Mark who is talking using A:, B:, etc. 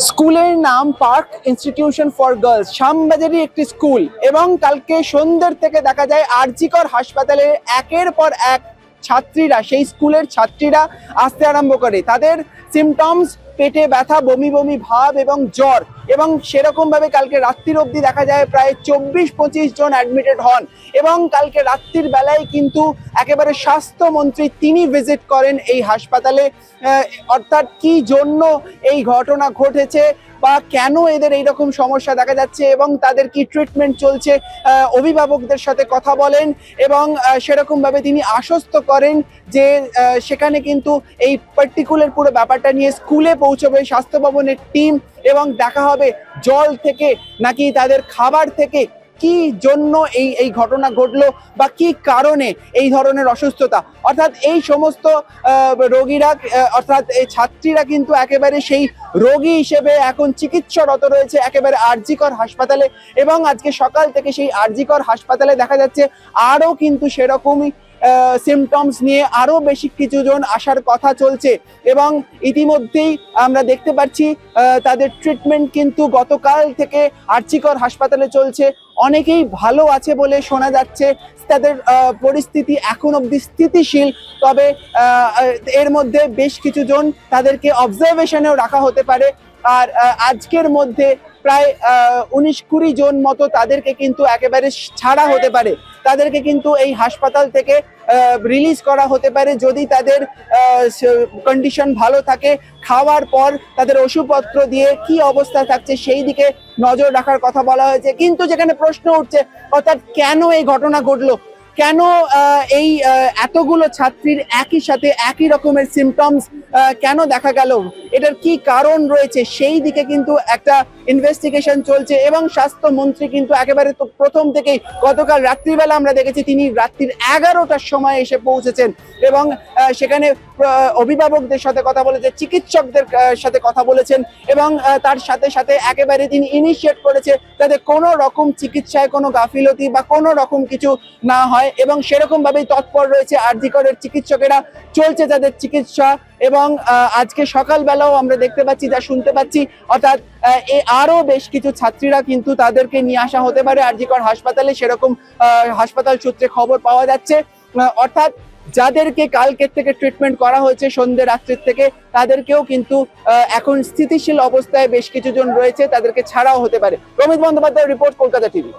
A: স্কুলের নাম park institution for girls, শ্যামবাজারি একটি স্কুল। এবং কালকে সন্ধ্যের থেকে দেখা যায় আর.জি. কর হাসপাতালে একের পর এক ছাত্রীরা, সেই স্কুলের ছাত্রীরা আসতে আরম্ভ করে। তাদের সিমটমস পেটে ব্যথা, বমি বমি ভাব এবং জ্বর। এবং সেরকম ভাবে কালকে রাত্রির অবধি দেখা যায় প্রায় 24-25 জন অ্যাডমিটেড হন। এবং কালকে রাত্রির বেলায় কিন্তু একেবারে স্বাস্থ্যমন্ত্রী তিনি ভিজিট করেন এই হাসপাতালে। অর্থাৎ কি জন্য এই ঘটনা ঘটেছে বা কেন এদের এইরকম সমস্যা দেখা যাচ্ছে এবং তাদের কি ট্রিটমেন্ট চলছে, অভিভাবকদের সাথে কথা বলেন এবং সেরকম ভাবে তিনি আশ্বস্ত করেন যে সেখানে কিন্তু এই পার্টিকুলার পুরো ব্যাপারটা নিয়ে স্কুলে পৌঁছবে স্বাস্থ্য ভবনের টিম এবং দেখা হবে জল থেকে নাকি তাদের খাবার থেকে কি জন্য এই ঘটনা ঘটলো বা কি কারণে এই ধরনের অসুস্থতা। অর্থাৎ এই সমস্ত রোগীরা অর্থাৎ এই ছাত্রীরা কিন্তু একেবারে সেই রোগী হিসেবে এখন চিকিৎসারত রয়েছে একেবারে আর.জি. কর হাসপাতালে। এবং আজকে সকাল থেকে সেই আর.জি. কর হাসপাতালে দেখা যাচ্ছে আরও কিন্তু সেরকমই সিমটমস নিয়ে আরো বেশি কিছু জন আসার কথা চলছে। এবং ইতিমধ্যেই আমরা দেখতে পাচ্ছি তাদের ট্রিটমেন্ট কিন্তু গতকাল থেকে আর.জি. কর হাসপাতালে চলছে। অনেকেই ভালো আছে বলে শোনা যাচ্ছে, তাদের পরিস্থিতি এখন অবধি স্থিতিশীল। তবে এর মধ্যে বেশ কিছু জন তাদেরকে অবজারভেশনেও রাখা হতে পারে। আর আজকের মধ্যে প্রায় 19-20 জন মতো তাদেরকে কিন্তু একেবারে ছাড়া হতে পারে, তাদেরকে কিন্তু এই হাসপাতাল থেকে রিলিজ করা হতে পারে যদি তাদের কন্ডিশন ভালো থাকে। খাওয়ার পর তাদের ওষুধপত্র দিয়ে কি অবস্থা থাকছে সেই দিকে নজর রাখার কথা বলা হয়েছে। কিন্তু যেখানে প্রশ্ন উঠছে অর্থাৎ কেন এই ঘটনা ঘটলো, কেন এই এতগুলো ছাত্রীর একই সাথে একই রকমের সিমটমস কেন দেখা গেল, এটার কি কারণ রয়েছে সেই দিকে কিন্তু একটা ইনভেস্টিগেশন চলছে। এবং স্বাস্থ্যমন্ত্রী কিন্তু একেবারে তো প্রথম থেকেই গতকাল রাত্রিবেলা আমরা দেখেছি তিনি রাত্রির 11টার সময় এসে পৌঁছেছেন এবং সেখানে অভিভাবকদের সাথে কথা বলেছেন, চিকিৎসকদের সাথে কথা বলেছেন এবং তার সাথে সাথে একেবারে তিনি ইনিশিয়েট করেছে যাতে কোনো রকম চিকিৎসায় কোনো গাফিলতি বা কোনো রকম কিছু না হয়। এবং সেরকম ভাবেই তৎপর রয়েছে আর.জি. করের চিকিৎসকেরা, চলছে তাদের চিকিৎসা। এবং আজকে সকালবেলাও আমরা দেখতে পাচ্ছি, যা শুনতে পাচ্ছি, অর্থাৎ আরো বেশ কিছু ছাত্রীরা কিন্তু তাদেরকে নিয়ে আসা হতে পারে আর.জি. কর হাসপাতালে, সেরকম হাসপাতাল সূত্রে খবর পাওয়া যাচ্ছে। অর্থাৎ যাদেরকে কালকের থেকে ট্রিটমেন্ট করা হয়েছে সন্ধ্যে রাত্রির থেকে, তাদেরকেও কিন্তু এখন স্থিতিশীল অবস্থায় বেশ কিছু জন রয়েছে, তাদেরকে ছাড়াও হতে পারে। Ramit Bandyopadhyay report, Kolkata TV.